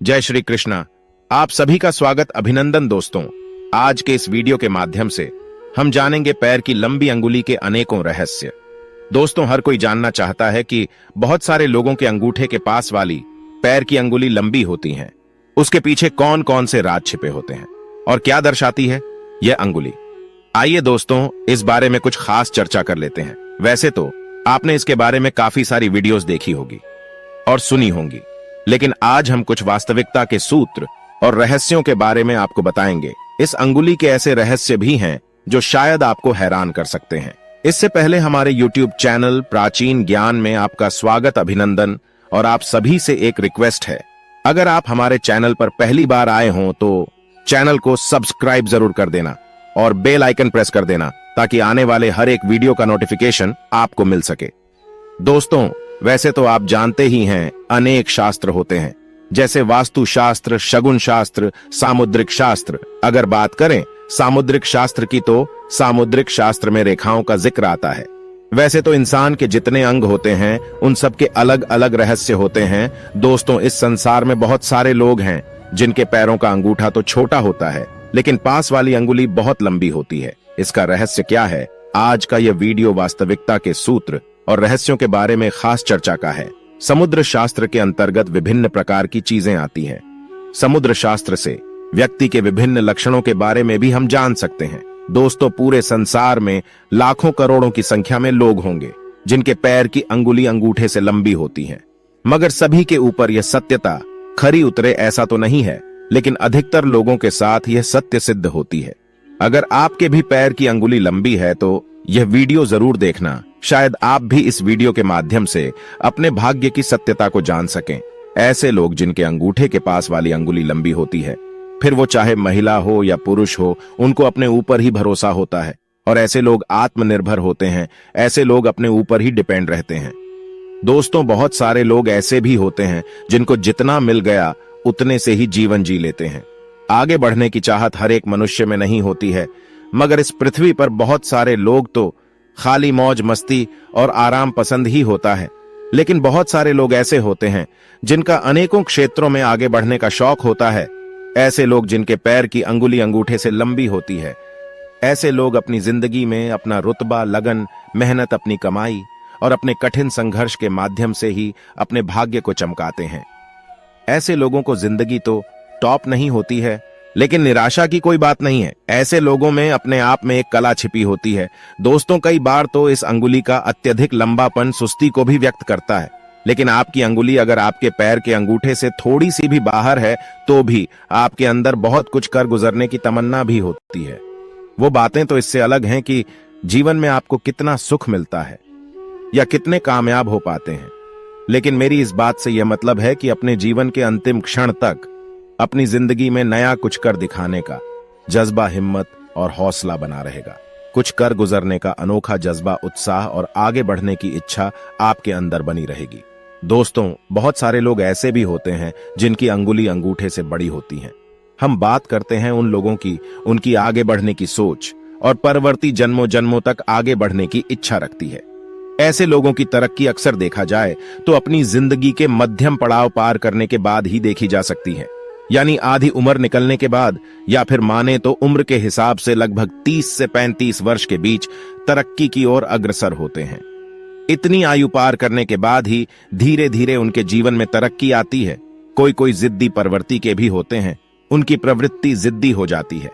जय श्री कृष्णा। आप सभी का स्वागत, अभिनंदन दोस्तों। आज के इस वीडियो के माध्यम से हम जानेंगे पैर की लंबी अंगुली के अनेकों रहस्य। दोस्तों, हर कोई जानना चाहता है कि बहुत सारे लोगों के अंगूठे के पास वाली पैर की अंगुली लंबी होती है। उसके पीछे कौन कौन से राज छिपे होते हैं और क्या दर्शाती है यह अंगुली। आइए दोस्तों, इस बारे में कुछ खास चर्चा कर लेते हैं। वैसे तो आपने इसके बारे में काफी सारी वीडियोस देखी होगी और सुनी होंगी, लेकिन आज हम कुछ वास्तविकता के सूत्र और रहस्यों के बारे में आपको बताएंगे। इस अंगुली के ऐसे रहस्य भी हैं जो शायद आपको हैरान कर सकते हैं। इससे पहले हमारे YouTube चैनल प्राचीन ज्ञान में आपका स्वागत, अभिनंदन। और आप सभी से एक रिक्वेस्ट है, अगर आप हमारे चैनल पर पहली बार आए हों तो चैनल को सब्सक्राइब जरूर कर देना और बेल आइकन प्रेस कर देना, ताकि आने वाले हर एक वीडियो का नोटिफिकेशन आपको मिल सके। दोस्तों, वैसे तो आप जानते ही हैं, अनेक शास्त्र होते हैं, जैसे वास्तु शास्त्र, शगुन शास्त्र, सामुद्रिक शास्त्र। अगर बात करें सामुद्रिक शास्त्र की, तो सामुद्रिक शास्त्र में रेखाओं का जिक्र आता है। वैसे तो इंसान के जितने अंग होते हैं उन सबके अलग अलग रहस्य होते हैं। दोस्तों, इस संसार में बहुत सारे लोग हैं जिनके पैरों का अंगूठा तो छोटा होता है, लेकिन पास वाली अंगुली बहुत लंबी होती है। इसका रहस्य क्या है? आज का यह वीडियो वास्तविकता के सूत्र और रहस्यों के बारे में खास चर्चा का है। समुद्र शास्त्र के अंतर्गत विभिन्न प्रकार की चीजें आती हैं। समुद्र शास्त्र से व्यक्ति के विभिन्न लक्षणों के बारे में भी हम जान सकते हैं। दोस्तों, पूरे संसार में लाखों करोड़ों की संख्या में लोग होंगे जिनके पैर की अंगुली अंगूठे से लंबी होती है, मगर सभी के ऊपर यह सत्यता खरी उतरे ऐसा तो नहीं है, लेकिन अधिकतर लोगों के साथ यह सत्य सिद्ध होती है। अगर आपके भी पैर की अंगुली लंबी है तो यह वीडियो जरूर देखना। शायद आप भी इस वीडियो के माध्यम से अपने भाग्य की सत्यता को जान सकें। ऐसे लोग जिनके अंगूठे के पास वाली अंगुली लंबी होती है, फिर वो चाहे महिला हो या पुरुष हो, उनको अपने ऊपर ही भरोसा होता है और ऐसे लोग आत्मनिर्भर होते हैं। ऐसे लोग अपने ऊपर ही डिपेंड रहते हैं। दोस्तों, बहुत सारे लोग ऐसे भी होते हैं जिनको जितना मिल गया उतने से ही जीवन जी लेते हैं। आगे बढ़ने की चाहत हर एक मनुष्य में नहीं होती है, मगर इस पृथ्वी पर बहुत सारे लोग तो खाली मौज मस्ती और आराम पसंद ही होता है। लेकिन बहुत सारे लोग ऐसे होते हैं जिनका अनेकों क्षेत्रों में आगे बढ़ने का शौक होता है। ऐसे लोग जिनके पैर की अंगुली अंगूठे से लंबी होती है। ऐसे लोग अपनी जिंदगी में अपना रुतबा, लगन, मेहनत, अपनी कमाई और अपने कठिन संघर्ष के माध्यम से ही अपने भाग्य को चमकाते हैं। ऐसे लोगों को जिंदगी तो टॉप नहीं होती है, लेकिन निराशा की कोई बात नहीं है। ऐसे लोगों में अपने आप में एक कला छिपी होती है। दोस्तों, कई बार तो इस अंगुली का अत्यधिक लंबापन सुस्ती को भी व्यक्त करता है। लेकिन आपकी अंगुली अगर आपके पैर के अंगूठे से थोड़ी सी भी बाहर है तो भी आपके अंदर बहुत कुछ कर गुजरने की तमन्ना भी होती है। वो बातें तो इससे अलग हैं कि जीवन में आपको कितना सुख मिलता है या कितने कामयाब हो पाते हैं। लेकिन मेरी इस बात से यह मतलब है कि अपने जीवन के अंतिम क्षण तक अपनी जिंदगी में नया कुछ कर दिखाने का जज्बा, हिम्मत और हौसला बना रहेगा। कुछ कर गुजरने का अनोखा जज्बा, उत्साह और आगे बढ़ने की इच्छा आपके अंदर बनी रहेगी। दोस्तों, बहुत सारे लोग ऐसे भी होते हैं जिनकी अंगुली अंगूठे से बड़ी होती है। हम बात करते हैं उन लोगों की, उनकी आगे बढ़ने की सोच और परवर्ती जन्मों जन्मों तक आगे बढ़ने की इच्छा रखती है। ऐसे लोगों की तरक्की अक्सर देखा जाए तो अपनी जिंदगी के मध्यम पड़ाव पार करने के बाद ही देखी जा सकती है, यानी आधी उम्र निकलने के बाद, या फिर माने तो उम्र के हिसाब से लगभग 30 से 35 वर्ष के बीच तरक्की की ओर अग्रसर होते हैं। इतनी आयु पार करने के बाद ही धीरे धीरे उनके जीवन में तरक्की आती है। कोई जिद्दी प्रवृत्ति के भी होते हैं, उनकी प्रवृत्ति जिद्दी हो जाती है।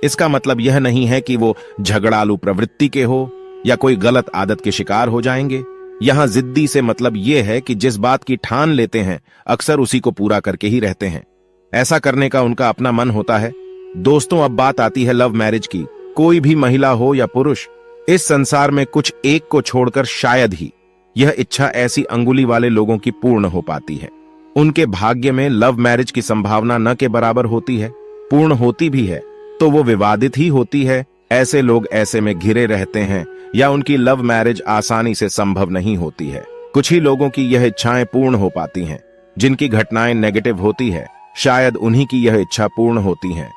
इसका मतलब यह नहीं है कि वो झगड़ालू प्रवृत्ति के हो या कोई गलत आदत के शिकार हो जाएंगे। यहां जिद्दी से मतलब यह है कि जिस बात की ठान लेते हैं अक्सर उसी को पूरा करके ही रहते हैं। ऐसा करने का उनका अपना मन होता है। दोस्तों, अब बात आती है लव मैरिज की। कोई भी महिला हो या पुरुष, इस संसार में कुछ एक को छोड़कर शायद ही यह इच्छा ऐसी अंगुली वाले लोगों की पूर्ण हो पाती है। उनके भाग्य में लव मैरिज की संभावना न के बराबर होती है, पूर्ण होती भी है तो वो विवादित ही होती है। ऐसे लोग ऐसे में घिरे रहते हैं या उनकी लव मैरिज आसानी से संभव नहीं होती है। कुछ ही लोगों की यह इच्छाएं पूर्ण हो पाती हैं। जिनकी घटनाएं नेगेटिव होती है, शायद उन्हीं की यह इच्छा पूर्ण होती है।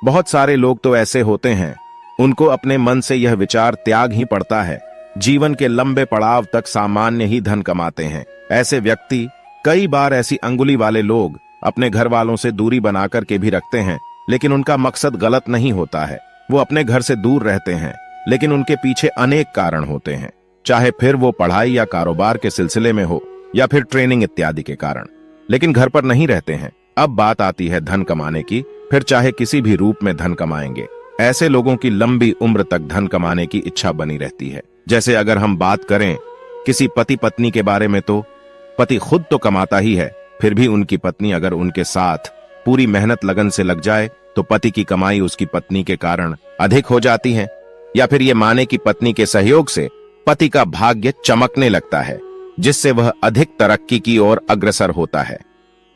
बहुत सारे लोग तो ऐसे होते हैं, उनको अपने मन से यह विचार त्याग ही पड़ता है। जीवन के लंबे पड़ाव तक सामान्य ही धन कमाते हैं। ऐसे व्यक्ति, कई बार ऐसी अंगुली वाले लोग अपने घर वालों से दूरी बनाकर के भी रखते हैं, लेकिन उनका मकसद गलत नहीं होता है। वो अपने घर से दूर रहते हैं, लेकिन उनके पीछे अनेक कारण होते हैं, चाहे फिर वो पढ़ाई या कारोबार के सिलसिले में हो या फिर ट्रेनिंग इत्यादि के कारण, लेकिन घर पर नहीं रहते हैं। अब बात आती है धन कमाने की, फिर चाहे किसी भी रूप में धन कमाएंगे। ऐसे लोगों की लंबी उम्र तक धन कमाने की इच्छा बनी रहती है। जैसे अगर हम बात करें किसी पति पत्नी के बारे में, तो पति खुद तो कमाता ही है, फिर भी उनकी पत्नी अगर उनके साथ पूरी मेहनत लगन से लग जाए तो पति की कमाई उसकी पत्नी के कारण अधिक हो जाती है। या फिर ये माने कि पत्नी के सहयोग से पति का भाग्य चमकने लगता है, जिससे वह अधिक तरक्की की ओर अग्रसर होता है।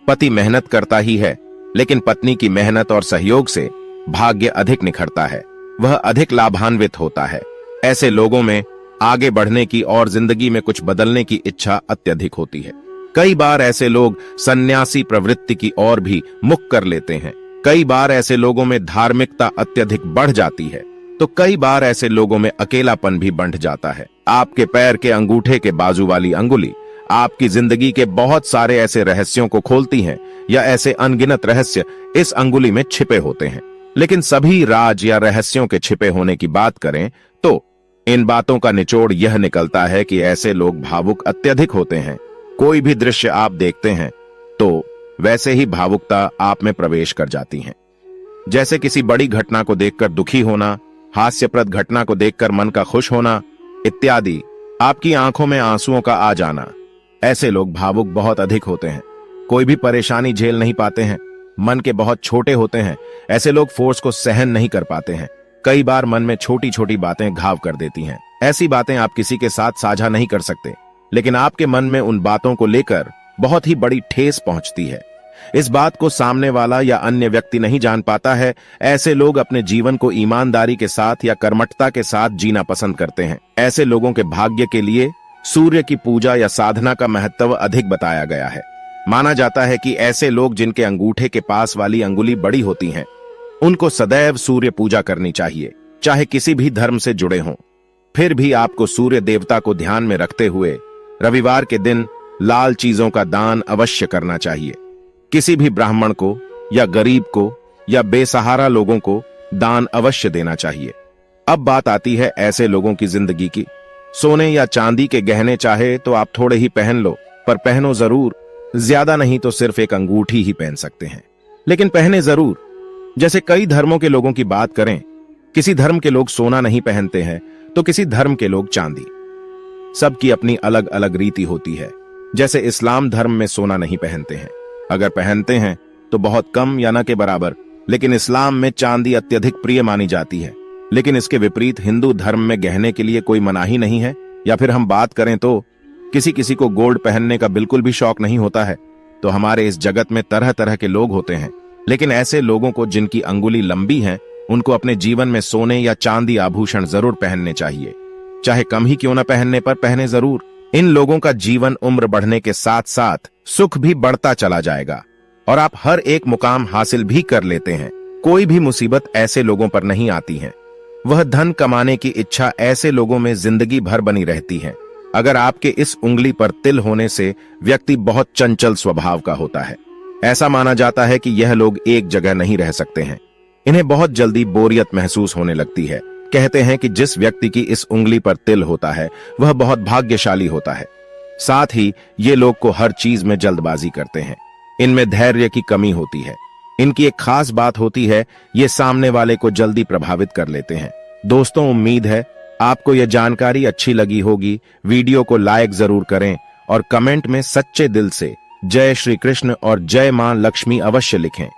पति मेहनत करता ही है, लेकिन पत्नी की मेहनत और सहयोग से भाग्य अधिक निखरता है, वह अधिक लाभान्वित होता है। ऐसे लोगों में आगे बढ़ने की और जिंदगी में कुछ बदलने की इच्छा अत्यधिक होती है। कई बार ऐसे लोग सन्यासी प्रवृत्ति की ओर भी मुख कर लेते हैं। कई बार ऐसे लोगों में धार्मिकता अत्यधिक बढ़ जाती है, तो कई बार ऐसे लोगों में अकेलापन भी बढ़ जाता है। आपके पैर के अंगूठे के बाजू वाली अंगुली आपकी जिंदगी के बहुत सारे ऐसे रहस्यों को खोलती हैं, या ऐसे अनगिनत रहस्य इस अंगुली में छिपे होते हैं। लेकिन सभी राज या रहस्यों के छिपे होने की बात करें तो इन बातों का निचोड़ यह निकलता है कि ऐसे लोग भावुक अत्यधिक होते हैं। कोई भी दृश्य आप देखते हैं तो वैसे ही भावुकता आप में प्रवेश कर जाती है। जैसे किसी बड़ी घटना को देखकर दुखी होना, हास्यप्रद घटना को देखकर मन का खुश होना इत्यादि, आपकी आंखों में आंसुओं का आ जाना। ऐसे लोग भावुक बहुत अधिक होते हैं। कोई भी परेशानी झेल नहीं पाते हैं, मन के बहुत छोटे होते हैं। ऐसे लोग फोर्स को सहन नहीं कर पाते हैं। कई बार मन में छोटी छोटी बातें घाव कर देती हैं। ऐसी बातें आप किसी के साथ साझा नहीं कर सकते, लेकिन आपके मन में उन बातों को लेकर बहुत ही बड़ी ठेस पहुंचती है। इस बात को सामने वाला या अन्य व्यक्ति नहीं जान पाता है। ऐसे लोग अपने जीवन को ईमानदारी के साथ या कर्मठता के साथ जीना पसंद करते हैं। ऐसे लोगों के भाग्य के लिए सूर्य की पूजा या साधना का महत्व अधिक बताया गया है। माना जाता है कि ऐसे लोग जिनके अंगूठे के पास वाली अंगुली बड़ी होती हैं, उनको सदैव सूर्य पूजा करनी चाहिए, चाहे किसी भी धर्म से जुड़े हों। फिर भी आपको सूर्य देवता को ध्यान में रखते हुए रविवार के दिन लाल चीजों का दान अवश्य करना चाहिए। किसी भी ब्राह्मण को या गरीब को या बेसहारा लोगों को दान अवश्य देना चाहिए। अब बात आती है ऐसे लोगों की जिंदगी की। सोने या चांदी के गहने चाहे तो आप थोड़े ही पहन लो, पर पहनो जरूर। ज्यादा नहीं तो सिर्फ एक अंगूठी ही पहन सकते हैं, लेकिन पहने जरूर। जैसे कई धर्मों के लोगों की बात करें, किसी धर्म के लोग सोना नहीं पहनते हैं तो किसी धर्म के लोग चांदी। सबकी अपनी अलग अलग रीति होती है। जैसे इस्लाम धर्म में सोना नहीं पहनते हैं, अगर पहनते हैं तो बहुत कम या न के बराबर, लेकिन इस्लाम में चांदी अत्यधिक प्रिय मानी जाती है। लेकिन इसके विपरीत हिंदू धर्म में गहने के लिए कोई मनाही नहीं है। या फिर हम बात करें तो किसी किसी को गोल्ड पहनने का बिल्कुल भी शौक नहीं होता है। तो हमारे इस जगत में तरह तरह के लोग होते हैं, लेकिन ऐसे लोगों को जिनकी अंगुली लंबी है, उनको अपने जीवन में सोने या चांदी आभूषण जरूर पहनने चाहिए। चाहे कम ही क्यों न पहनने, पर पहने जरूर। इन लोगों का जीवन उम्र बढ़ने के साथ साथ सुख भी बढ़ता चला जाएगा और आप हर एक मुकाम हासिल भी कर लेते हैं। कोई भी मुसीबत ऐसे लोगों पर नहीं आती है। वह धन कमाने की इच्छा ऐसे लोगों में जिंदगी भर बनी रहती है। अगर आपके इस उंगली पर तिल होने से व्यक्ति बहुत चंचल स्वभाव का होता है। ऐसा माना जाता है कि यह लोग एक जगह नहीं रह सकते हैं। इन्हें बहुत जल्दी बोरियत महसूस होने लगती है। कहते हैं कि जिस व्यक्ति की इस उंगली पर तिल होता है वह बहुत भाग्यशाली होता है। साथ ही ये लोग को हर चीज में जल्दबाजी करते हैं। इनमें धैर्य की कमी होती है। इनकी एक खास बात होती है, ये सामने वाले को जल्दी प्रभावित कर लेते हैं। दोस्तों, उम्मीद है आपको यह जानकारी अच्छी लगी होगी। वीडियो को लाइक जरूर करें और कमेंट में सच्चे दिल से जय श्री कृष्ण और जय मां लक्ष्मी अवश्य लिखें।